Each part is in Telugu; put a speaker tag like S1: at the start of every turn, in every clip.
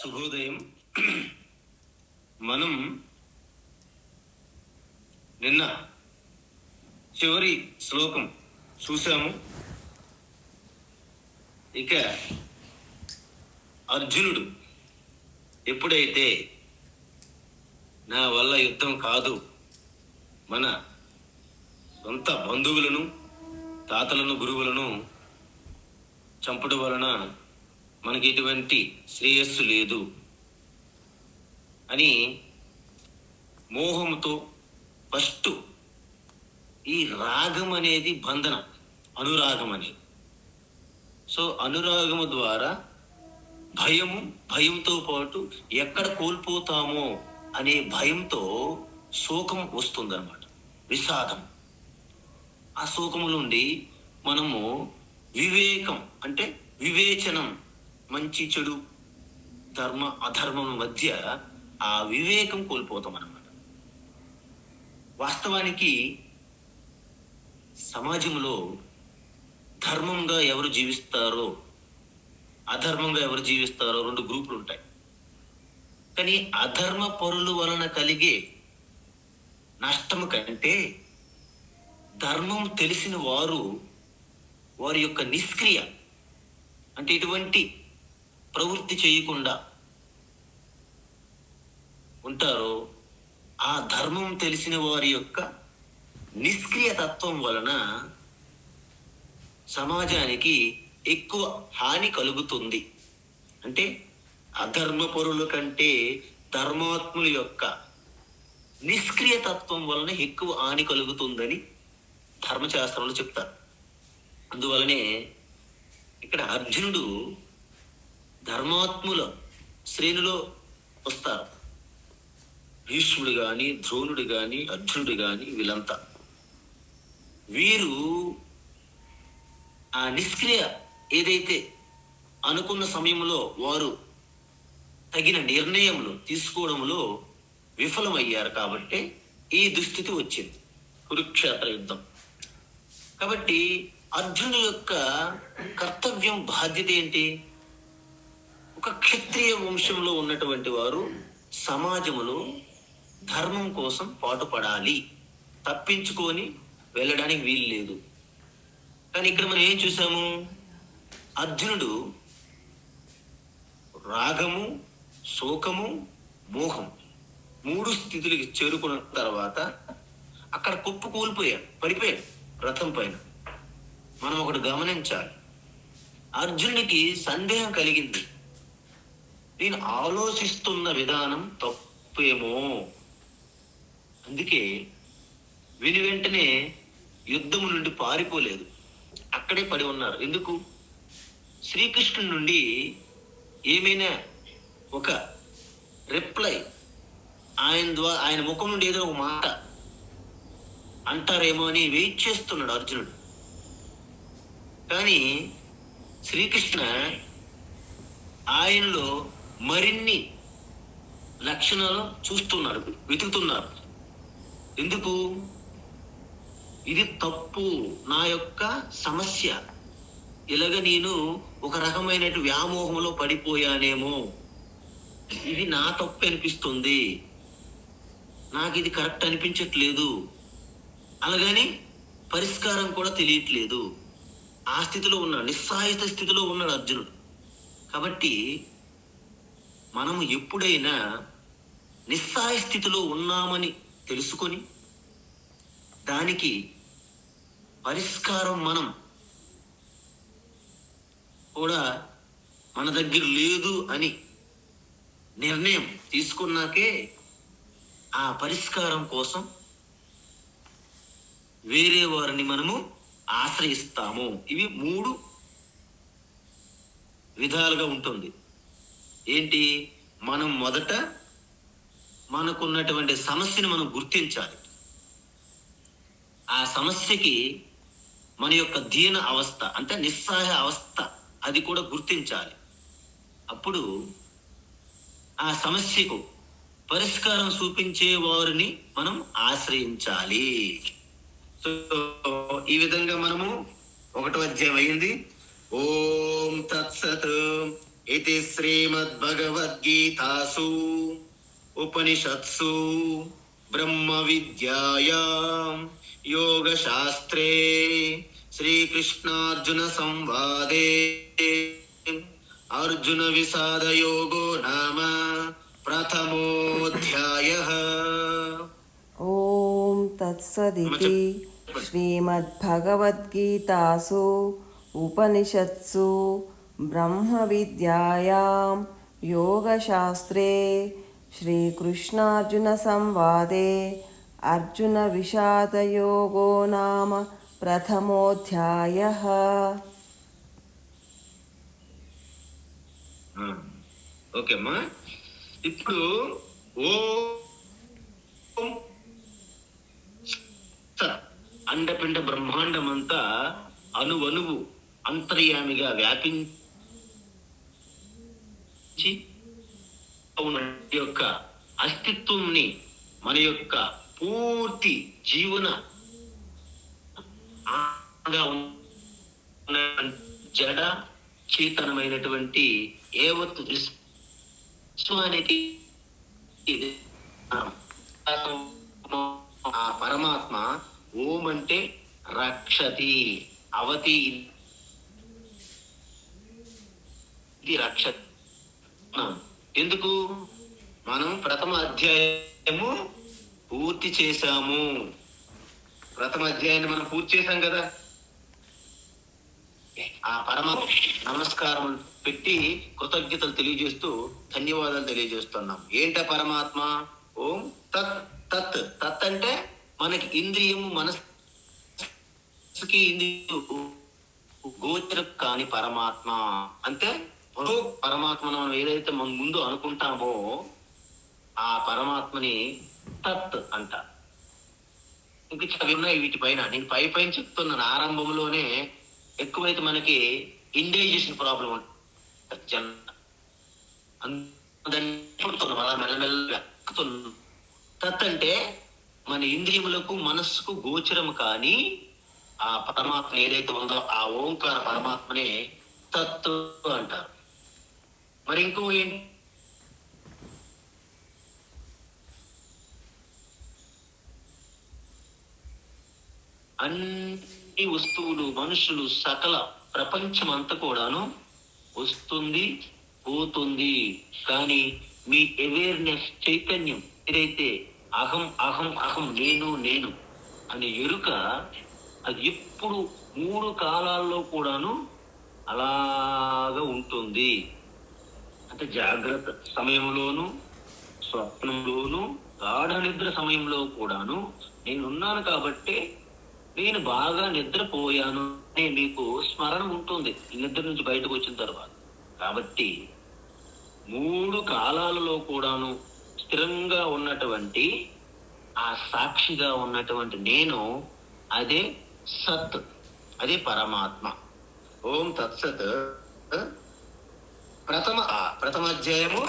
S1: శుభోదయం. మనం నిన్న చివరి శ్లోకం చూసాము. ఇక అర్జునుడు ఎప్పుడైతే నా వల్ల యుద్ధం కాదు, మన సొంత బంధువులను, తాతలను, గురువులను చంపడం వలన మనకి ఎటువంటి శ్రేయస్సు లేదు అని మోహంతో, ఫస్ట్ ఈ రాగం అనేది బంధనం, అనురాగం అనేది. సో అనురాగము ద్వారా భయంతో పాటు ఎక్కడ కోల్పోతామో అనే భయంతో శోకం వస్తుందన్నమాట, విషాదం. ఆ శోకము నుండి మనము వివేకం అంటే వివేచనం, మంచి చెడు, ధర్మ అధర్మం మధ్య ఆ వివేకం కోల్పోతాం అన్నమాట. వాస్తవానికి సమాజంలో ధర్మంగా ఎవరు జీవిస్తారో, అధర్మంగా ఎవరు జీవిస్తారో రెండు గ్రూపులు ఉంటాయి. కానీ అధర్మ పరుల వలన కలిగే నష్టము కంటే ధర్మం తెలిసిన వారి యొక్క నిష్క్రియ అంటే ఎటువంటి ప్రవృత్తి చేయకుండా ఉంటారో, ఆ ధర్మం తెలిసిన వారి యొక్క నిష్క్రియ తత్వం వలన సమాజానికి ఎక్కువ హాని కలుగుతుంది. అంటే అధర్మ పరుల కంటే ధర్మాత్ముల యొక్క నిష్క్రియ తత్వం వలన ఎక్కువ హాని కలుగుతుందని ధర్మశాస్త్రంలో చెప్తారు. అందువలనే ఇక్కడ అర్జునుడు ధర్మాత్ముల శ్రేణిలో వస్తారు. భీష్ముడు గాని, ద్రోణుడు గాని, అర్జునుడు గాని, వీళ్ళంతా వీరు ఆ నిష్క్రియ ఏదైతే అనుకున్న సమయంలో వారు తగిన నిర్ణయములు తీసుకోవడంలో విఫలమయ్యారు కాబట్టి ఈ దుస్థితి వచ్చింది, కురుక్షేత్ర యుద్ధం. కాబట్టి అర్జునుడి యొక్క కర్తవ్యం, బాధ్యత ఏంటి? ఒక క్షత్రియ వంశంలో ఉన్నటువంటి వారు సమాజంలో ధర్మం కోసం పాటుపడాలి, తప్పించుకొని వెళ్ళడానికి వీలు లేదు. కానీ ఇక్కడ మనం ఏం చూసాము? అర్జునుడు రాగము, శోకము, మోహం మూడు స్థితులకి చేరుకున్న తర్వాత అక్కడ కుప్పు కూలిపోయాడు, పడిపోయాడు రథం పైన. మనం ఒకటి గమనించాలి, అర్జునుడికి సందేహం కలిగింది. నేను ఆలోచిస్తున్న విధానం తప్పేమో. అందుకే వెంటనే యుద్ధము నుండి పారిపోలేదు, అక్కడే పడి ఉన్నారు. ఎందుకు? శ్రీకృష్ణుడి నుండి ఏమైనా ఒక రిప్లై, ఆయన ముఖం నుండి ఏదో ఒక మాట అంటారేమో అని వెయిట్ చేస్తున్నాడు అర్జునుడు. కానీ శ్రీకృష్ణ ఆయనలో మరిన్ని లక్షణాలు చూస్తున్నాడు, వెతుకుతున్నారు. ఎందుకు? ఇది తప్పు, నా యొక్క సమస్య, ఇలాగ నేను ఒక రకమైన వ్యామోహంలో పడిపోయానేమో, ఇది నా తప్పు అనిపిస్తుంది, నాకు ఇది కరెక్ట్ అనిపించట్లేదు, అలాగని పరిష్కారం కూడా తెలియట్లేదు. ఆ స్థితిలో ఉన్నాడు, నిస్సహాయత స్థితిలో ఉన్నాడు అర్జునుడు. కాబట్టి మనము ఎప్పుడైనా నిస్సహాయ స్థితిలో ఉన్నామని తెలుసుకొని దానికి పరిష్కారం మనం కూడా మన దగ్గర లేదు అని నిర్ణయం తీసుకున్నాకే ఆ పరిష్కారం కోసం వేరే వారిని మనము ఆశ్రయిస్తాము. ఇవి మూడు విధాలుగా ఉంటుంది. ఏంటి? మనం మొదట మనకున్నటువంటి సమస్యను మనం గుర్తించాలి. ఆ సమస్యకి మన యొక్క దీన అవస్థ అంటే నిస్సహాయ అవస్థ, అది కూడా గుర్తించాలి. అప్పుడు ఆ సమస్యకు పరిష్కారం చూపించే వారిని మనం ఆశ్రయించాలి. సో ఈ విధంగా మనము 1వ అధ్యాయం అయింది. ఓం తత్సత్. इति श्रीमद्भगवद्गीतासु उपनिषत्सु ब्रह्मविद्यायां योगशास्त्रे श्रीकृष्णार्जुन संवादे अर्जुन विषाद योगो नाम प्रथमोऽध्यायः।
S2: ఓం తత్సదితి శ్రీమద్భగవద్గీతాసు ఉపనిషత్సు బ్రహ్మవిద్యాయాం యోగశాస్త్రే శ్రీకృష్ణార్జున సంవాదే అర్జున విషాదయోగో నామ ప్రథమోధ్యాయః.
S1: ఓకే అమ్మా, ఇప్పుడు ఓం అండపిండ బ్రహ్మాండమంతా అణువణువు అంతర్యామిగా వ్యాపించి ఉన్న యొక్క అస్తిత్వంని మన యొక్క పూర్తి జీవన జడ చేతనమైనటువంటి ఏవత్తు విశ్వానికి ఆ పరమాత్మ ఓం అంటే రక్షతి, అవతి ఇది రక్షతి. ఎందుకు? మనం ప్రథమ అధ్యాయము పూర్తి చేశాము. ప్రథమ అధ్యాయాన్ని మనం పూర్తి చేశాం కదా. ఆ పరమాత్మ నమస్కారం పెట్టి కృతజ్ఞతలు తెలియజేస్తూ ధన్యవాదాలు తెలియజేస్తున్నాం. ఏంట పరమాత్మ? ఓం తత్. తత్ తత్ అంటే మనకి ఇంద్రియము, మనసుకి ఇంద్రియం గోచరం కాని పరమాత్మ. అంటే పరమాత్మను మనం ఏదైతే మన ముందు అనుకుంటామో ఆ పరమాత్మని తత్ అంట. ఇంక అవి ఉన్నాయి వీటిపైన. నేను పై పైన చెప్తున్నాను. ఆరంభంలోనే ఎక్కువైతే మనకి ఇండైజెషన్ ప్రాబ్లం ఉంటుంది. మెల్లమెల్లగా తత్ అంటే మన ఇంద్రియములకు, మనస్సుకు గోచరం కానీ ఆ పరమాత్మ ఏదైతే ఉందో ఆ ఓంకార పరమాత్మనే తత్ అంటారు. మరి ఇంకో ఏంటి? అన్ని వస్తువులు, మనుషులు, సకల ప్రపంచం అంతా కూడాను వస్తుంది, పోతుంది. కానీ మీ అవేర్నెస్, చైతన్యం ఏదైతే అహం అహం అహం, నేను నేను అనే ఎరుక, అది ఎప్పుడు 3 కాలాల్లో కూడాను అలాగా ఉంటుంది. అంటే జాగ్రత్త సమయంలోను, స్వప్నంలోను, గాఢ నిద్ర సమయంలో కూడాను నేనున్నాను కాబట్టి నేను బాగా నిద్రపోయాను అనే మీకు స్మరణ ఉంటుంది నిద్ర నుంచి బయటకు వచ్చిన తర్వాత. కాబట్టి 3 కాలాలలో కూడాను స్థిరంగా ఉన్నటువంటి ఆ సాక్షిగా ఉన్నటువంటి నేను, అదే సత్, అదే పరమాత్మ. ఓం తత్సత్. ప్రథమ అధ్యాయము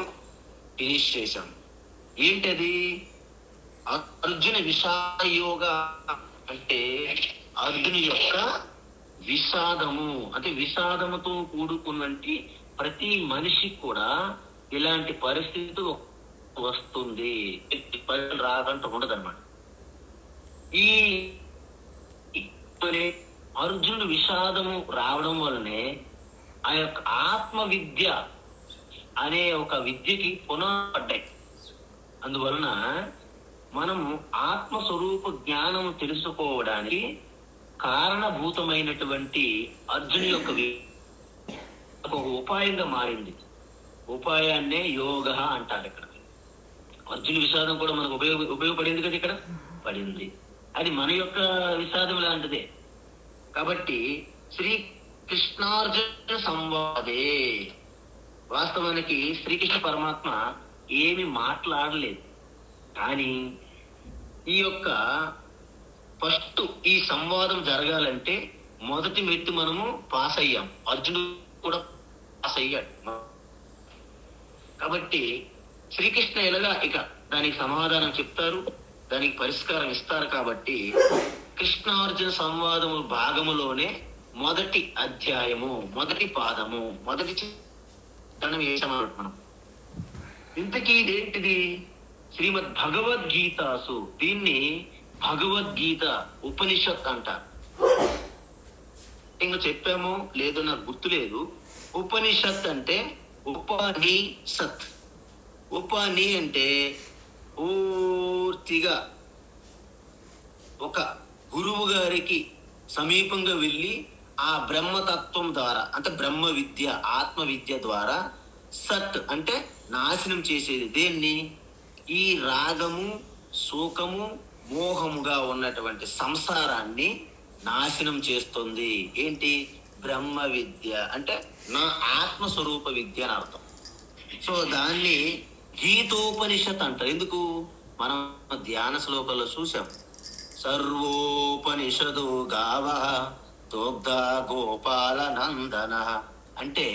S1: ఫినిష్ చేశాం. ఏంటది? అర్జున విషాదయోగ అంటే అర్జుని యొక్క విషాదము. అంటే విషాదముతో కూడుకున్నటి ప్రతి మనిషి కూడా ఇలాంటి పరిస్థితి వస్తుంది, రాదంటూ ఉండదన్నమాట. ఈ అర్జునుడు విషాదము రావడం వల్లనే ఆ యొక్క ఆత్మ విద్య అనే ఒక విద్యకి పునఃపడ్డాయి. అందువలన మనము ఆత్మస్వరూప జ్ఞానం తెలుసుకోవడానికి కారణభూతమైనటువంటి అర్జుని యొక్క ఒక ఉపాయంగా మారింది. ఉపాయాన్నే యోగ అంటారు. ఇక్కడ అర్జుని విషాదం కూడా మనకు ఉపయోగపడింది కదా. ఇక్కడ పడింది. అది మన యొక్క విషాదం లాంటిదే. కాబట్టి శ్రీ కృష్ణార్జున సంవాదే, వాస్తవానికి శ్రీకృష్ణ పరమాత్మ ఏమి మాట్లాడలేదు. కానీ ఈ యొక్క ఫస్ట్ ఈ సంవాదం జరగాలంటే మొదటి మెట్టు మనము పాస్ అయ్యాం. అర్జునుడు కూడా పాస్ అయ్యాడు. కాబట్టి శ్రీకృష్ణ ఎలాగా ఇక దానికి సమాధానం చెప్తారు, దానికి పరిష్కారం ఇస్తారు. కాబట్టి కృష్ణార్జున సంవాదము భాగములోనే మొదటి అధ్యాయము, మొదటి పాదము, మొదటి ధ్యానం చేసామన్నమాట మనం. ఇంతకీ ఇదేంటిది? శ్రీమద్ భగవద్గీతాసు. దీన్ని భగవద్గీత ఉపనిషత్ అంటారు. ఇంకా చెప్పామో లేదో నాకు గుర్తులేదు. ఉపనిషత్ అంటే ఉపనిషత్. ఉపని అంటే పూర్తిగా ఒక గురువు గారికి సమీపంగా వెళ్ళి ఆ బ్రహ్మతత్వం ద్వారా, అంటే బ్రహ్మ విద్య, ఆత్మ విద్య ద్వారా సత్ అంటే నాశనం చేసేది. దేన్ని? ఈ రాగము, శోకము, మోహముగా ఉన్నటువంటి సంసారాన్ని నాశనం చేస్తుంది. ఏంటి? బ్రహ్మ విద్య అంటే నా ఆత్మస్వరూప విద్య అని అర్థం. సో దాన్ని గీతోపనిషత్ అంటారు. ఎందుకు? మనం ధ్యాన శ్లోకాల్లో చూసాం. సర్వోపనిషదు గావ దోగ్ధ గోపాల నందన. అంటే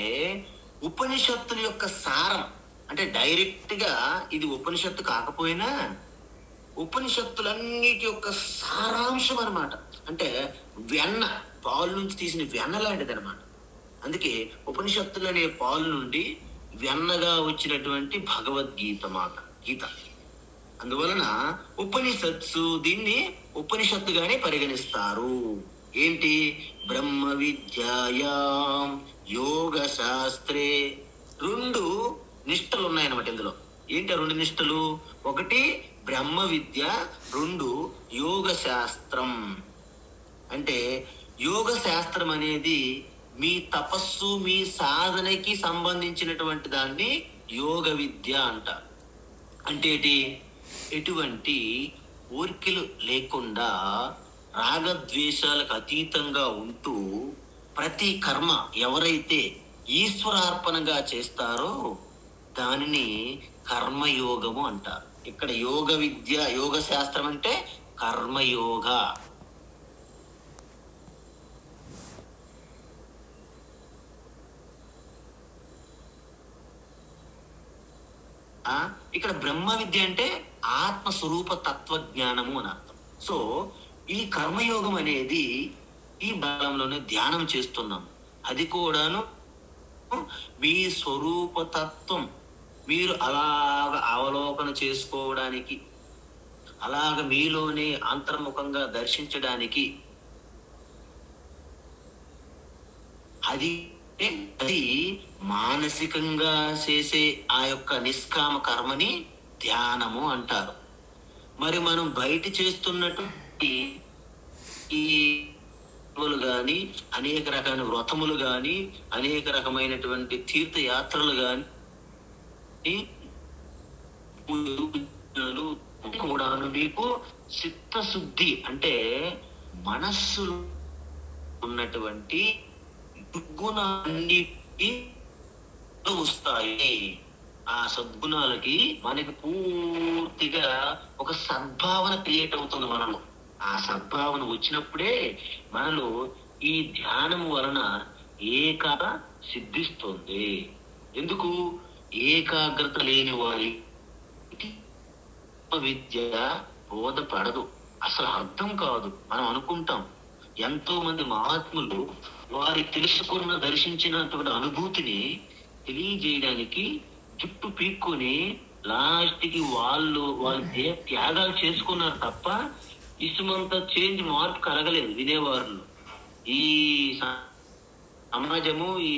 S1: ఉపనిషత్తుల యొక్క సారం, అంటే డైరెక్ట్ గా ఇది ఉపనిషత్తు కాకపోయినా ఉపనిషత్తులన్నిటి యొక్క సారాంశం అన్నమాట. అంటే వెన్న, పాలు నుంచి తీసిన వెన్న లాంటిది అనమాట. అందుకే ఉపనిషత్తులు అనే పాలు నుండి వెన్నగా వచ్చినటువంటి భగవద్గీత గీత. అందువలన ఉపనిషత్సు దీన్ని ఉపనిషత్తుగానే పరిగణిస్తారు. ఏంటి? బ్రహ్మ విద్యాయాం యోగ శాస్త్రే. 2 నిష్టలు ఉన్నాయన్నమాట ఇందులో. ఏంటి ఆ 2 నిష్టలు? ఒకటి బ్రహ్మ విద్య, 2 యోగ శాస్త్రం. అంటే యోగ శాస్త్రం అనేది మీ తపస్సు, మీ సాధనకి సంబంధించినటువంటి దాన్ని యోగ విద్య అంటారు. అంటే ఎటువంటి కోరికలు లేకుండా రాగద్వేషాలకు అతీతంగా ఉంటూ ప్రతి కర్మ ఎవరైతే ఈశ్వరార్పణగా చేస్తారో దానిని కర్మయోగము అంటారు. ఇక్కడ యోగ విద్య, యోగ శాస్త్రం అంటే కర్మయోగ. ఇక్కడ బ్రహ్మ విద్య అంటే ఆత్మస్వరూప తత్వజ్ఞానము అని అర్థం. సో ఈ కర్మయోగం అనేది ఈ బలంలోనే ధ్యానం చేస్తున్నాం. అది కూడాను మీ స్వరూపతత్వం మీరు అలాగ అవలోకన చేసుకోవడానికి, అలాగ మీలోనే అంతర్ముఖంగా దర్శించడానికి. అది మానసికంగా చేసే ఆ యొక్క నిష్కామ కర్మని ధ్యానము అంటారు. మరి మనం బయట చేస్తున్నటువంటి ఈ గాని, అనేక రకాల వ్రతములు గాని, అనేక రకమైనటువంటి తీర్థయాత్రలు గాని కూడాను మీకు చిత్తశుద్ధి అంటే మనస్సులో ఉన్నటువంటి దుర్గుణాన్ని వస్తాయి. ఆ సద్గుణాలకి మనకి పూర్తిగా ఒక సద్భావన క్రియేట్ అవుతుంది మనలో. ఆ సద్భావన వచ్చినప్పుడే మనలో ఈ ధ్యానం వలన ఏకాగ్రత సిద్ధిస్తుంది. ఎందుకు? ఏకాగ్రత లేని వారి విద్య బోధపడదు, అసలు అర్థం కాదు. మనం అనుకుంటాం ఎంతో మంది మహాత్ములు వారి తెలుసుకున్న, దర్శించినటువంటి అనుభూతిని తెలియజేయడానికి జుట్టు పీక్కొని లాస్ట్కి వాళ్ళు త్యాగాలు చేసుకున్నారు తప్ప ఇసుమంత చేంజ్, మార్పు కలగలేదు వినేవారు. ఈ సమాజము, ఈ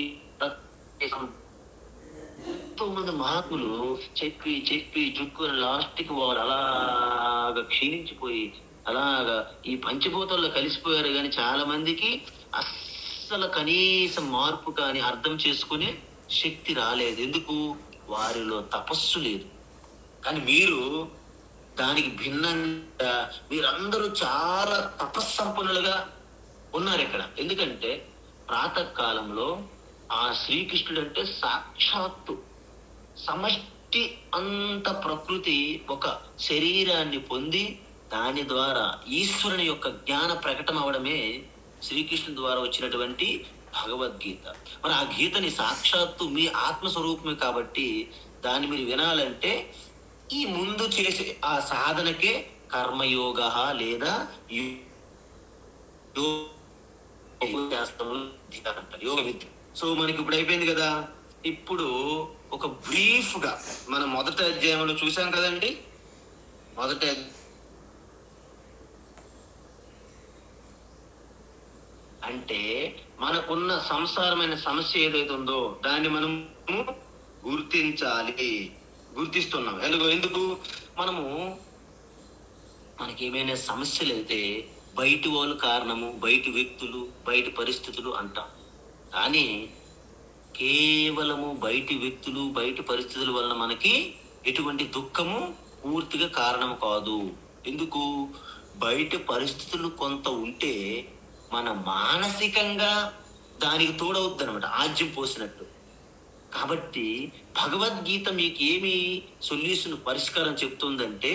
S1: ఎంతో మంది మహాత్ములు చెప్పి చెప్పి జుట్టుకుని లాస్ట్కి వాళ్ళు అలాగా క్షీణించిపోయి అలాగా ఈ పంచభూతాల్లో కలిసిపోయారు. కానీ చాలా మందికి అస్సలు కనీసం మార్పు కానీ అర్థం చేసుకునే శక్తి రాలేదు. ఎందుకు? వారిలో తపస్సు లేదు. కానీ మీరు దానికి భిన్నంగా మీరందరూ చాలా తపస్సంపన్నులుగా ఉన్నారు ఇక్కడ. ఎందుకంటే ప్రాతకాలంలో ఆ శ్రీకృష్ణుడు అంటే సాక్షాత్తు సమష్టి అంత ప్రకృతి ఒక శరీరాన్ని పొంది దాని ద్వారా ఈశ్వరుని యొక్క జ్ఞాన ప్రకటన అవడమే శ్రీకృష్ణుని ద్వారా వచ్చినటువంటి భగవద్గీత. మరి ఆ గీతని సాక్షాత్తు మీ ఆత్మస్వరూపమే కాబట్టి దాన్ని మీరు వినాలంటే ఈ ముందు చేసే ఆ సాధనకే కర్మయోగ లేదా యోగ విద్య. సో మనకి ఇప్పుడు అయిపోయింది కదా, ఇప్పుడు ఒక బ్రీఫ్ గా మనం మొదటి అధ్యాయంలో చూసాం కదండి. మొదటి అంటే మనకున్న సంసారమైన సమస్య ఏదైతే ఉందో దాన్ని మనము గుర్తించాలి. గుర్తిస్తున్నాం. ఎందుకు మనము మనకి ఏమైనా సమస్యలు అయితే బయటి వాళ్ళు కారణము, బయటి వ్యక్తులు, బయటి పరిస్థితులు అంటాం. కానీ కేవలము బయటి వ్యక్తులు, బయటి పరిస్థితుల వలన మనకి ఎటువంటి దుఃఖము పూర్తిగా కారణం కాదు. ఎందుకు? బయట పరిస్థితులు కొంత ఉంటే మన మానసికంగా దానికి తోడవుద్ది అనమాట, ఆజ్యం పోసినట్టు. కాబట్టి భగవద్గీత మీకు ఏమి సొల్యూషన్, పరిష్కారం చెప్తుందంటే,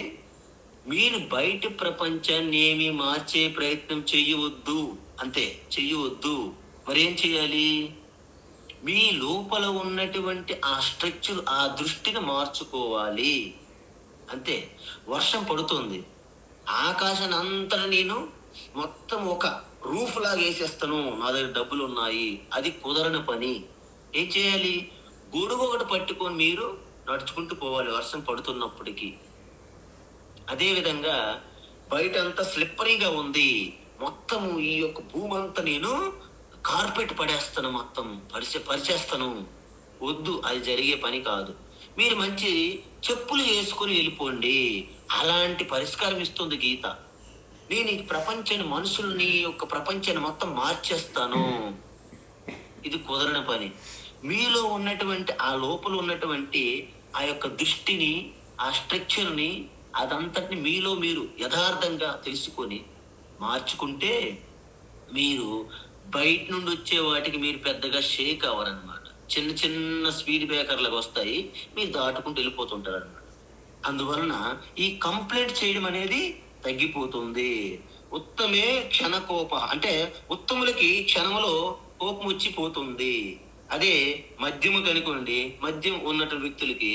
S1: మీరు బయట ప్రపంచాన్ని ఏమి మార్చే ప్రయత్నం చెయ్యవద్దు, అంతే, చెయ్యవద్దు. మరేం చేయాలి? మీ లోపల ఉన్నటువంటి ఆ స్ట్రక్చర్, ఆ దృష్టిని మార్చుకోవాలి, అంతే. వర్షం పడుతుంది, ఆకాశాన్ని అంతటా నేను మొత్తం ఒక రూఫ్ లాగా వేసేస్తాను, నా దగ్గర డబ్బులు ఉన్నాయి, అది కుదరని పని. ఏం చేయాలి? గొడుగు ఒకటి పట్టుకొని మీరు నడుచుకుంటూ పోవాలి వర్షం పడుతున్నప్పటికీ. అదే విధంగా బయట అంతా స్లిప్పరీగా ఉంది, మొత్తము ఈ యొక్క భూమి అంతా నేను కార్పెట్ పడేస్తాను, మొత్తం పరిచేస్తాను. వద్దు, అది జరిగే పని కాదు. మీరు మంచి చెప్పులు వేసుకొని వెళ్ళిపోండి. అలాంటి పరిష్కారం ఇస్తుంది గీత. నేను ఈ ప్రపంచాన్ని, మనుషుల్ని, యొక్క ప్రపంచాన్ని మొత్తం మార్చేస్తాను, ఇది కుదరని పని. మీలో ఉన్నటువంటి ఆ లోపల ఉన్నటువంటి ఆ యొక్క దృష్టిని, ఆ స్ట్రక్చర్ని, అదంతటిని మీలో మీరు యథార్థంగా తెలుసుకొని మార్చుకుంటే మీరు బయట నుండి వచ్చే వాటికి మీరు పెద్దగా షేక్ అవ్వరనమాట. చిన్న చిన్న స్పీడ్ బ్రేకర్లకు వస్తాయి, మీరు దాటుకుంటూ వెళ్ళిపోతుంటారు అనమాట. అందువలన ఈ కంప్లైంట్ చేయడం అనేది తగ్గిపోతుంది. ఉత్తమే క్షణకోప, అంటే ఉత్తములకి క్షణంలో కోపం వచ్చిపోతుంది. అదే మద్యము కనుకోండి, మద్యం ఉన్నట్టు వ్యక్తులకి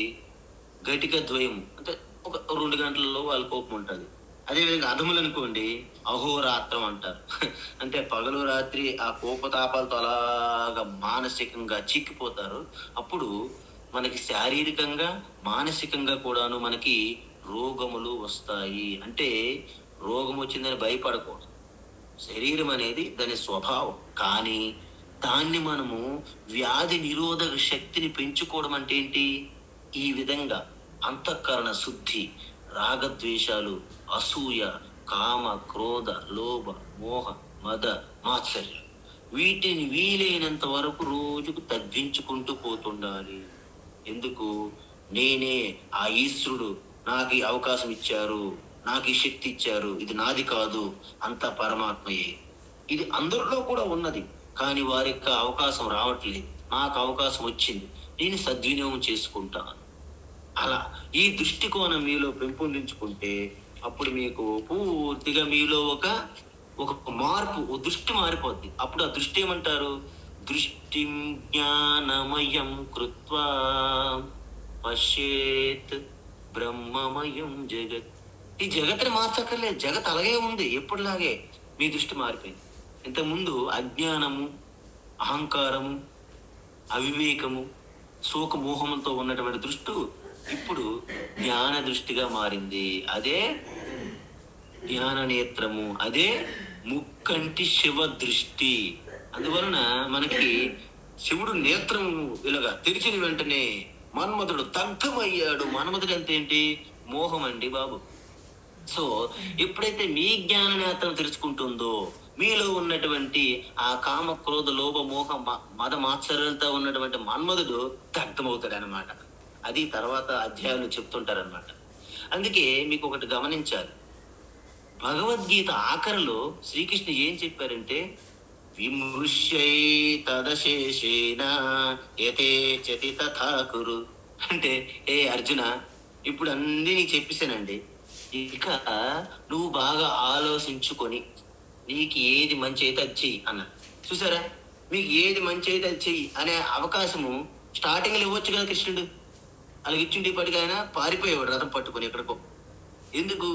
S1: గటిక ద్వయం, అంటే ఒక 2 గంటలలో వాళ్ళ కోపం ఉంటుంది. అదేవిధంగా అధములు అనుకోండి, అహోరాత్రం అంటారు. అంటే పగలు రాత్రి ఆ కోపతాపాలతో అలాగా మానసికంగా చిక్కిపోతారు. అప్పుడు మనకి శారీరకంగా, మానసికంగా కూడాను మనకి రోగములు వస్తాయి. అంటే రోగం వచ్చిందని భయపడకూడదు. శరీరం అనేది దాని స్వభావం. కానీ దాన్ని మనము వ్యాధి నిరోధక శక్తిని పెంచుకోవడం అంటే ఏంటి? ఈ విధంగా అంతఃకరణ శుద్ధి, రాగద్వేషాలు, అసూయ, కామ, క్రోధ, లోభ, మోహ, మద, మాత్సర్యం, వీటిని వీలైనంత వరకు రోజుకు తగ్గించుకుంటూ పోతుండాలి. ఎందుకు? నేనే, ఆ ఈశ్వరుడు నాకు ఈ అవకాశం ఇచ్చారు, నాకు ఈ శక్తి ఇచ్చారు, ఇది నాది కాదు, అంతా పరమాత్మయే. ఇది అందరిలో కూడా ఉన్నది, కానీ వారికి అవకాశం రావట్లేదు. నాకు అవకాశం వచ్చింది, నేను సద్వినియోగం చేసుకుంటాను. అలా ఈ దృష్టికోణం మీలో పెంపొందించుకుంటే అప్పుడు మీకు పూర్తిగా మీలో ఒక మార్పు, ఓ దృష్టి మారిపోద్ది. అప్పుడు ఆ దృష్టి ఏమంటారు? దృష్టిం జ్ఞానమయం కృత్వా పశ్యేత్ బ్రహ్మమయం జగత్. ఈ జగత్తుని మార్చక్కర్లేదు, జగత్ అలాగే ఉంది ఎప్పుడులాగే. మీ దృష్టి మారిపోయింది. ఇంతకుముందు అజ్ఞానము, అహంకారము, అవివేకము, శోక మోహంతో ఉన్నటువంటి దృష్టి ఇప్పుడు జ్ఞాన దృష్టిగా మారింది. అదే జ్ఞాన నేత్రము, అదే ముక్కంటి శివ దృష్టి. అందువలన మనకి శివుడు నేత్రము ఇలాగా తెరిచిన వెంటనే మన్మధుడు దగ్ధమయ్యాడు. మన్మధుడు అంటే ఏంటి? మోహం అండి బాబు. సో ఎప్పుడైతే మీ జ్ఞాన నేత్రం తెరుచుకుంటుందో మీలో ఉన్నటువంటి ఆ కామ, క్రోధ, లోభ, మోహ, మద, మాత్సర్యాలతో ఉన్నటువంటి మన్మధుడు దగ్ధమవుతాడు అనమాట. అది తర్వాత అధ్యాయులు చెప్తుంటారనమాట. అందుకే మీకు ఒకటి గమనించాలి, భగవద్గీత ఆఖరిలో శ్రీకృష్ణ ఏం చెప్పారంటే, విమృశ్యై తదశేషేన యథేచతి తథా కురు. అంటే ఏ అర్జున, ఇప్పుడు అన్నీ నీకు చెప్పేశానండి, ఇక నువ్వు బాగా ఆలోచించుకొని నీకు ఏది మంచి అయితే అది చెయ్యి అన్న. చూసారా, మీకు ఏది మంచి అయితే అది చెయ్యి అనే అవకాశము స్టార్టింగ్లో ఇవ్వచ్చు కదా కృష్ణుడు. అలాగే ఇచ్చిండి ఇప్పటికీ ఆయన పారిపోయేవాడు రథం పట్టుకొని ఎక్కడికో. ఎందుకు?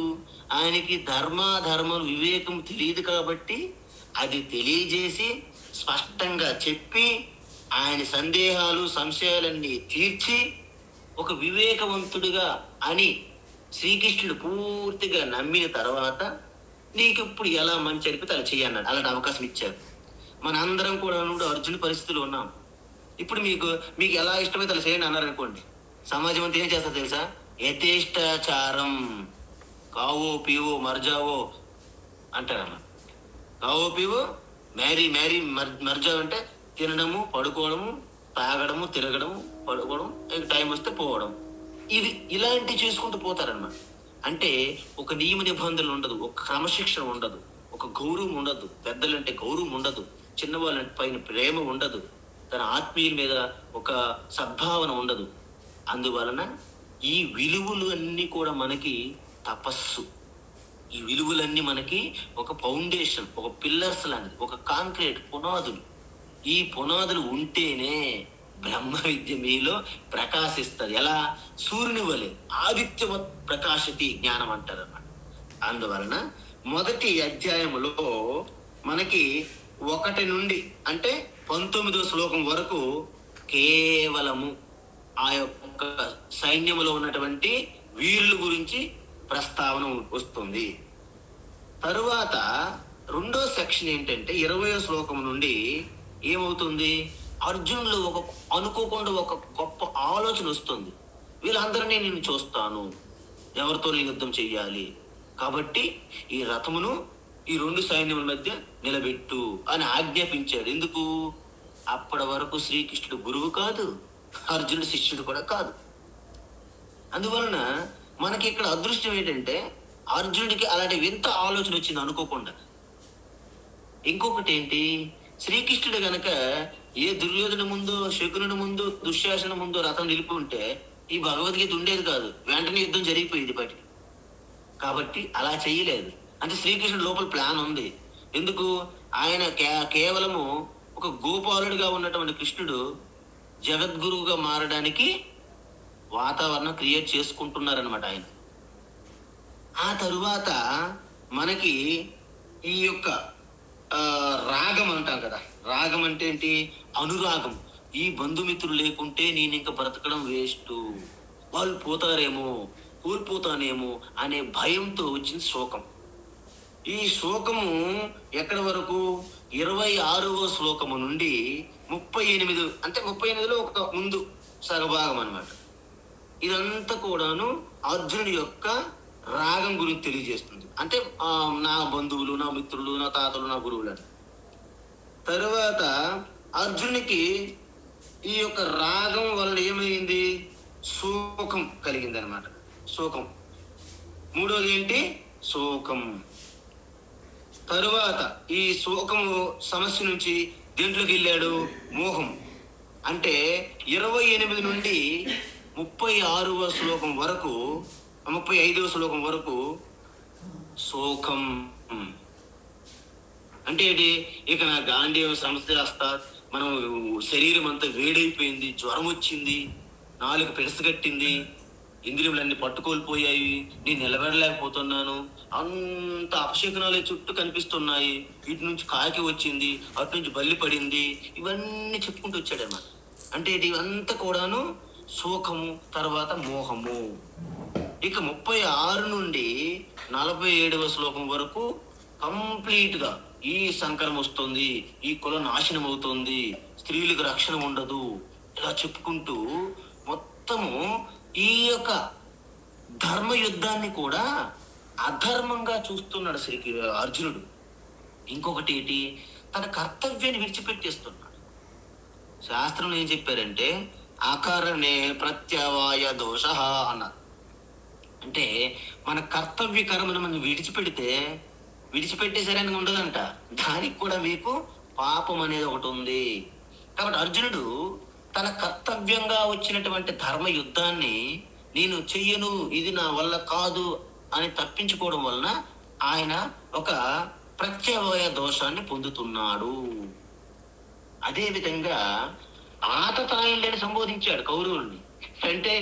S1: ఆయనకి ధర్మాధర్మం వివేకం తెలియదు కాబట్టి అది తెలియజేసి స్పష్టంగా చెప్పి ఆయన సందేహాలు సంశయాలన్నీ తీర్చి ఒక వివేకవంతుడిగా అని శ్రీకృష్ణుడు పూర్తిగా నమ్మిన తర్వాత నీకు ఇప్పుడు ఎలా మంచి అనిపితే అలా చెయ్యన్నాడు. అలాంటి అవకాశం ఇచ్చారు. మన అందరం కూడా అర్జునుడి పరిస్థితులు ఉన్నాం. ఇప్పుడు మీకు మీకు ఎలా ఇష్టమైతే అలా చేయండి అన్నారు అనుకోండి, సమాజం అంతా ఏం చేస్తారు తెలుసా? యథేష్టాచారం, కావో పీవో మర్జావో అంటారన్న. కావో పీవో మ్యారీ మ్యారీ మర్జావో అంటే తినడము, పడుకోవడము, తాగడము, తిరగడము, పడుకోవడం, టైం వస్తే పోవడం, ఇది ఇలాంటివి చేసుకుంటూ పోతారన్నమాట. అంటే ఒక నియమ నిబంధనలు ఉండదు, ఒక క్రమశిక్షణ ఉండదు, ఒక గౌరవం ఉండదు, పెద్దలంటే గౌరవం ఉండదు, చిన్నవాళ్ళ పైన ప్రేమ ఉండదు, తన ఆత్మీయుల మీద ఒక సద్భావన ఉండదు. అందువలన ఈ విలువలు అన్నీ కూడా మనకి తపస్సు. ఈ విలువలన్నీ మనకి ఒక ఫౌండేషన్, ఒక పిల్లర్స్ లాంటిది, ఒక కాంక్రీట్ పునాదులు. ఈ పునాదులు ఉంటేనే బ్రహ్మ విద్య మీలో ప్రకాశిస్తుంది. ఎలా? సూర్యుని వలె ఆదిత్యవత్ ప్రకాశతి జ్ఞానం అంటారు అన్నమాట. అందువలన మొదటి అధ్యాయములో మనకి 1 నుండి అంటే 19వ శ్లోకం వరకు కేవలము ఆ యొక్క సైన్యములో ఉన్నటువంటి వీరుల గురించి ప్రస్తావన వస్తుంది. తరువాత 2వ సెక్షన్ ఏంటంటే 20వ శ్లోకం నుండి ఏమవుతుంది? అర్జునులో అనుకోకుండా ఒక గొప్ప ఆలోచన వస్తుంది. వీళ్ళందరినీ నేను చూస్తాను, ఎవరితో నేను యుద్ధం చెయ్యాలి, కాబట్టి ఈ రథమును ఈ 2 సైన్యముల మధ్య నిలబెట్టు అని ఆజ్ఞాపించాడు. ఎందుకు? అప్పటి వరకు శ్రీకృష్ణుడు గురువు కాదు, అర్జునుడు శిష్యుడు కూడా కాదు. అందువలన మనకి ఇక్కడ అదృష్టం ఏంటంటే అర్జునుడికి అలాంటి వింత ఆలోచన వచ్చింది అనుకోకుండా. ఇంకొకటి ఏంటి? శ్రీకృష్ణుడు గనక ఏ దుర్యోధన ముందు, శకునుడి ముందు, దుశ్శాసన ముందు రథం నిలిపి ఉంటే ఈ భగవద్గీత ఉండేది కాదు, వెంటనే యుద్ధం జరిగిపోయింది బయటికి. కాబట్టి అలా చెయ్యలేదు. అంటే శ్రీకృష్ణుడు లోపల ప్లాన్ ఉంది. ఎందుకు? ఆయన కేవలము ఒక గోపాలుడిగా ఉన్నటువంటి కృష్ణుడు జగద్గురువుగా మారడానికి వాతావరణం క్రియేట్ చేసుకుంటున్నారనమాట ఆయన. ఆ తరువాత మనకి ఈ యొక్క రాగం అంటాం కదా. రాగం అంటే ఏంటి? అనురాగం. ఈ బంధుమిత్రులు లేకుంటే నేను ఇంకా బ్రతకడం వేస్ట్, వాళ్ళు పోతారేమో, కోల్పోతానేమో అనే భయంతో వచ్చిన శోకం. ఈ శోకము ఎక్కడి వరకు? 26వ శ్లోకము నుండి 38, అంటే 38లో ఒక ముందు సగభాగం అన్నమాట. ఇదంతా కూడాను అర్జునుడి యొక్క రాగం గురించి తెలియజేస్తుంది. అంటే నా బంధువులు, నా మిత్రులు, నా తాతలు, నా గురువులు అని. తరువాత అర్జునునికి ఈ యొక్క రాగం వలన ఏమైంది? శోకం కలిగింది అనమాట. శోకం. 3వది ఏంటి? శోకం. తరువాత ఈ శోకము సమస్య నుంచి దేంట్లోకి వెళ్ళాడు? మోహం. అంటే 28 నుండి 36వ శ్లోకం వరకు, 35వ శ్లోకం వరకు శోకం అంటే ఏంటి? ఇక నా గాంధీవ సమస్య వస్తా, మనం శరీరం అంతా వేడైపోయింది, జ్వరం వచ్చింది, నాలుగు పెడసగట్టింది, ఇంద్రియములన్నీ పట్టుకోల్పోయాయి, నేను నిలబడలేకపోతున్నాను, అంత అపశకునాలే చుట్టూ కనిపిస్తున్నాయి, ఇటు నుంచి కాకి వచ్చింది, అటు నుంచి బల్లి పడింది, ఇవన్నీ చెప్పుకుంటూ వచ్చాడన్నమాట. అంటే ఇవంతా కూడాను శోకము, తర్వాత మోహము. ఇక 36 నుండి 47వ శ్లోకం వరకు కంప్లీట్ గా ఈ సంకరం వస్తుంది, ఈ కుల నాశనం అవుతుంది, స్త్రీలకు రక్షణ ఉండదు, ఇలా చెప్పుకుంటూ మొత్తము ఈ యొక్క ధర్మ యుద్ధాన్ని కూడా అధర్మంగా చూస్తున్నాడు అర్జునుడు. ఇంకొకటి ఏంటి? తన కర్తవ్యాన్ని విడిచిపెట్టేస్తున్నాడు. శాస్త్రంలో ఏం చెప్పారంటే ఆకారణే ప్రత్యవాయ దోష అన్నారు. అంటే మన కర్తవ్య కర్మను మనం విడిచిపెట్టేసరైన ఉండదంట, దానికి కూడా మీకు పాపం అనేది ఒకటి ఉంది. కాబట్టి అర్జునుడు తన కర్తవ్యంగా వచ్చినటువంటి ధర్మ యుద్ధాన్ని నేను చెయ్యను, ఇది నా వల్ల కాదు అని తప్పించుకోవడం వలన ఆయన ఒక ప్రత్యవయ దోషాన్ని పొందుతున్నాడు. అదే విధంగా ఆతతాయులని సంబోధించాడు కౌరవుల్ని. అంటే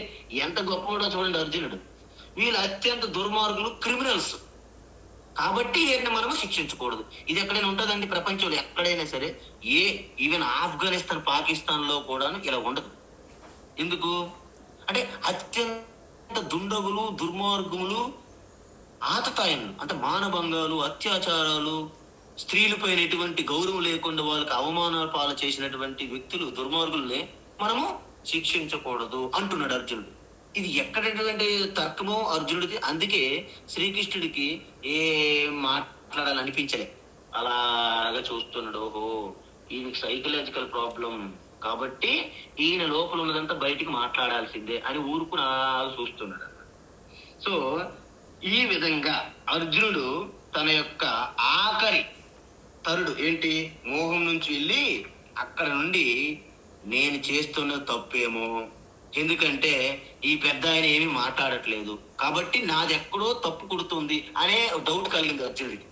S1: ఎంత గొప్పవాడో చూడండి అర్జునుడు. వీళ్ళు అత్యంత దుర్మార్గులు, క్రిమినల్స్. కాబట్టి వీరిని మనము శిక్షించకూడదు. ఇది ఎక్కడైనా ఉంటుందండి ప్రపంచంలో? ఎక్కడైనా సరే, ఈవెన్ ఆఫ్ఘనిస్తాన్, పాకిస్తాన్ లో కూడాను ఇలా ఉండదు. ఎందుకు అంటే అత్యంత దుండగులు, దుర్మార్గములు, ఆతతాయనులు, అంటే మానభంగాలు, అత్యాచారాలు, స్త్రీలపైన ఎటువంటి గౌరవం లేకుండా వాళ్ళకి అవమానాలు పాలు చేసినటువంటి వ్యక్తులు, దుర్మార్గుల్ని మనము శిక్షించకూడదు అంటున్నాడు అర్జునుడు. ఇది ఎక్కడటువంటి తర్కమో అర్జునుడిది. అందుకే శ్రీకృష్ణుడికి ఏం మాట్లాడాలనిపించలే, అలాగా చూస్తున్నాడు. ఓహో, ఈయనకి సైకలాజికల్ ప్రాబ్లం కాబట్టి ఈయన లోపల ఉన్నదంతా బయటికి మాట్లాడాల్సిందే అని ఊరుకుని చూస్తున్నాడు. సో ఈ విధంగా అర్జునుడు తన యొక్క ఆఖరి తరుడు ఏంటి, మోహం నుంచి వెళ్ళి అక్కడ నుండి నేను చేస్తున్న తప్పేమో, ఎందుకంటే ఈ పెద్ద ఆయన ఏమీ మాట్లాడట్లేదు కాబట్టి నాది ఎక్కడో తప్పు కొడుతుంది అనే డౌట్ కలిగింది అర్జునుడికి.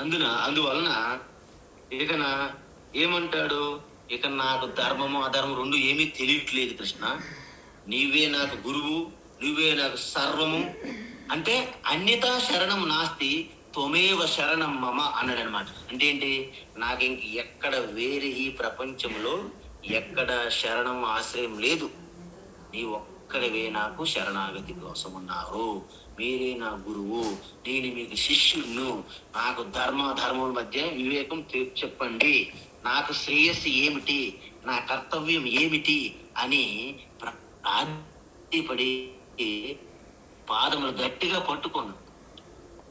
S1: అందువలన ఇకన ఏమంటాడు, ఇక నాకు ధర్మము అధర్మం రెండు ఏమీ తెలియట్లేదు కృష్ణ, నీవే నాకు గురువు, నువ్వే నాకు సర్వము, అంటే అన్యతా శరణం నాస్తి త్వమేవ శరణం మమ అన్నాడు అనమాట. అంటే ఏంటి, నాకు ఇంక ఎక్కడ వేరే ఈ ప్రపంచంలో ఎక్కడ శరణం ఆశ్రయం లేదు, నీ ఒక్కడివే నాకు శరణాగతి కోసం ఉన్నారు, మీరే నా గురువు, నేను మీకు శిష్యును, నాకు ధర్మం మధ్య వివేకం చెప్పండి, నాకు శ్రేయస్సు ఏమిటి, నా కర్తవ్యం ఏమిటి అని ప్రార్థిపడి పాదములు గట్టిగా పట్టుకున్నాను.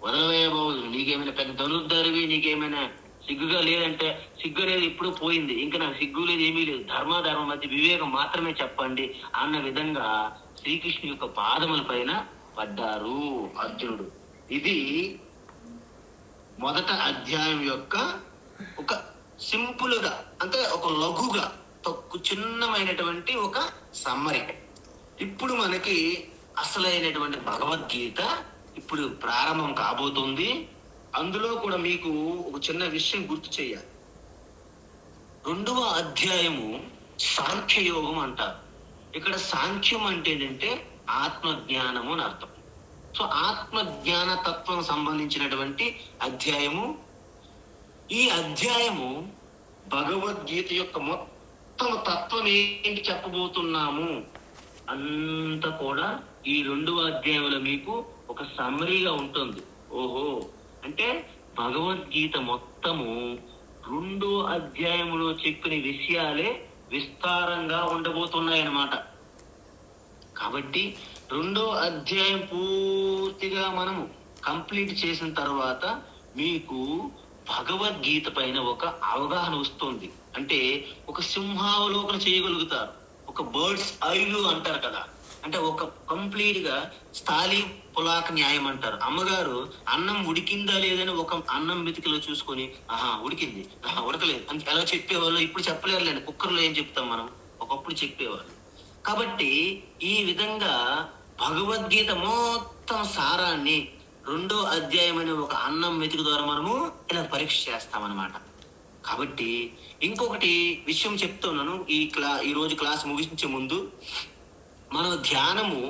S1: వదలవయ్య బాబు, నీకేమైనా పెద్ద ధనుర్ధారివి, నీకేమైనా సిగ్గుగా లేదంటే, సిగ్గు అనేది ఇప్పుడు పోయింది, ఇంకా నాకు సిగ్గు లేదు, ఏమీ లేదు, ధర్మం మధ్య వివేకం మాత్రమే చెప్పండి అన్న విధంగా శ్రీకృష్ణు యొక్క పాదముల పైన పడ్డారు అర్జునుడు. ఇది మొదట అధ్యాయం యొక్క ఒక సింపుల్ గా, అంటే ఒక లఘుగా చిన్నమైనటువంటి ఒక సమ్మరి. ఇప్పుడు మనకి అసలైనటువంటి భగవద్గీత ఇప్పుడు ప్రారంభం కాబోతుంది. అందులో కూడా మీకు ఒక చిన్న విషయం గుర్తు చేయాలి. 2వ అధ్యాయము సాంఖ్యయోగం అంటారు. ఇక్కడ సాంఖ్యం అంటే ఏంటంటే ఆత్మజ్ఞానము అని అర్థం. సో ఆత్మజ్ఞాన తత్వం సంబంధించినటువంటి అధ్యాయము. ఈ అధ్యాయము భగవద్గీత యొక్క మొత్తం తత్వం ఏంటి చెప్పబోతున్నాము అంత కూడా ఈ 2వ అధ్యాయంలో మీకు ఒక సమ్మరీగా ఉంటుంది. ఓహో, అంటే భగవద్గీత మొత్తము 2వ అధ్యాయంలో చెప్పిన విషయాలే విస్తారంగా ఉండబోతున్నాయి అన్నమాట. కాబట్టి 2వ అధ్యాయం పూర్తిగా మనము కంప్లీట్ చేసిన తర్వాత మీకు భగవద్గీత పైన ఒక అవగాహన వస్తుంది. అంటే ఒక సింహావలోకన చేయగలుగుతారు, ఒక బర్డ్స్ ఐ వ్యూ అంటారు కదా, అంటే ఒక కంప్లీట్ గా స్థాళీ పులాక న్యాయం అంటారు. అమ్మగారు అన్నం ఉడికిందా లేదని ఒక అన్నం మెతికిలో చూసుకొని ఉడికింది, ఉడకలేదు అని ఎలా చెప్పేవాళ్ళు, ఇప్పుడు చెప్పలేరులేండి, కుక్కర్లో ఏం చెప్తాం మనం, ఒకప్పుడు చెప్పేవాళ్ళు. కాబట్టి ఈ విధంగా భగవద్గీత మొత్తం సారాన్ని 2వ అధ్యాయం అనే ఒక అన్నం మెతుకు ద్వారా మనము ఇలా పరీక్ష చేస్తామన్నమాట. కాబట్టి ఇంకొకటి విషయం చెప్తున్నాను, ఈ రోజు క్లాస్ ముగించే ముందు, మన ధ్యానము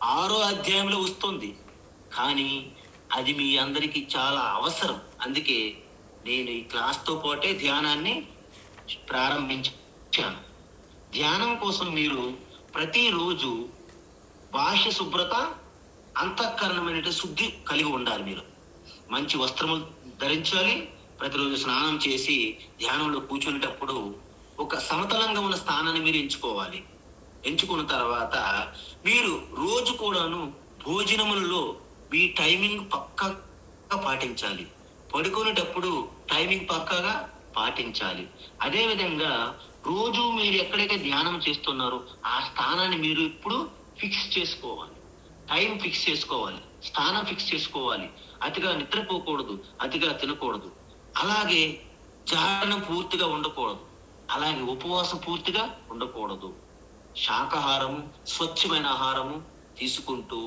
S1: 6వ అధ్యాయంలో వస్తుంది, కానీ అది మీ అందరికీ చాలా అవసరం. అందుకే నేను ఈ క్లాస్తో పాటే ధ్యానాన్ని ప్రారంభించాను. ధ్యానం కోసం మీరు ప్రతిరోజు బాహ్య శుభ్రత, అంతఃకరణమైన శుద్ధి కలిగి ఉండాలి. మీరు మంచి వస్త్రములు ధరించాలి, ప్రతిరోజు స్నానం చేసి ధ్యానంలో కూర్చునేటప్పుడు ఒక సమతలంగా ఉన్న స్థానాన్ని మీరు ఎంచుకోవాలి. ఎంచుకున్న తర్వాత మీరు రోజు కూడాను భోజనములలో మీ టైమింగ్ పక్కాగా పాటించాలి, పడుకునేటప్పుడు టైమింగ్ పక్కాగా పాటించాలి. అదే విధంగా రోజు మీరు ఎక్కడైతే ధ్యానం చేస్తున్నారో ఆ స్థానాన్ని మీరు ఇప్పుడు ఫిక్స్ చేసుకోవాలి, టైం ఫిక్స్ చేసుకోవాలి, స్థానం ఫిక్స్ చేసుకోవాలి. అతిగా నిద్రపోకూడదు, అతిగా తినకూడదు, అలాగే జాగరణ పూర్తిగా ఉండకూడదు, అలాగే ఉపవాసం పూర్తిగా ఉండకూడదు. శాకాహారము, స్వచ్ఛమైన ఆహారము తీసుకుంటూ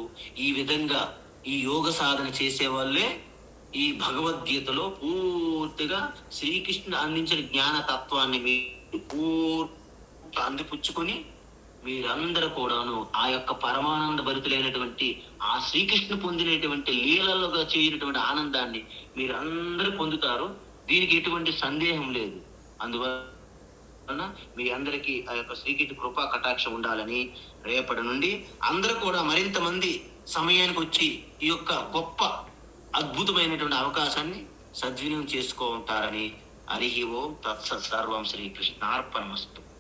S1: ఈ విధంగా ఈ యోగ సాధన చేసే వాళ్ళే ఈ భగవద్గీతలో పూర్తిగా శ్రీకృష్ణుడు అందించిన జ్ఞాన తత్వాన్ని మీరు పూర్తి అందిపుచ్చుకొని మీరందరూ కూడాను ఆ యొక్క పరమానంద భరితులైనటువంటి ఆ శ్రీకృష్ణ పొందినటువంటి లీలలుగా చేయనటువంటి ఆనందాన్ని మీరందరూ పొందుతారు. దీనికి ఎటువంటి సందేహం లేదు. అందువలన మీ అందరికీ ఆ యొక్క శ్రీకృష్ణ కృపా కటాక్షం ఉండాలని రేపటి నుండి అందరూ కూడా మరింత మంది సమయానికి వచ్చి ఈ యొక్క గొప్ప అద్భుతమైనటువంటి అవకాశాన్ని సద్వినియోగం చేసుకో ఉంటారని. హరి ఓం తత్సత్ సర్వం శ్రీకృష్ణార్పణమస్తు.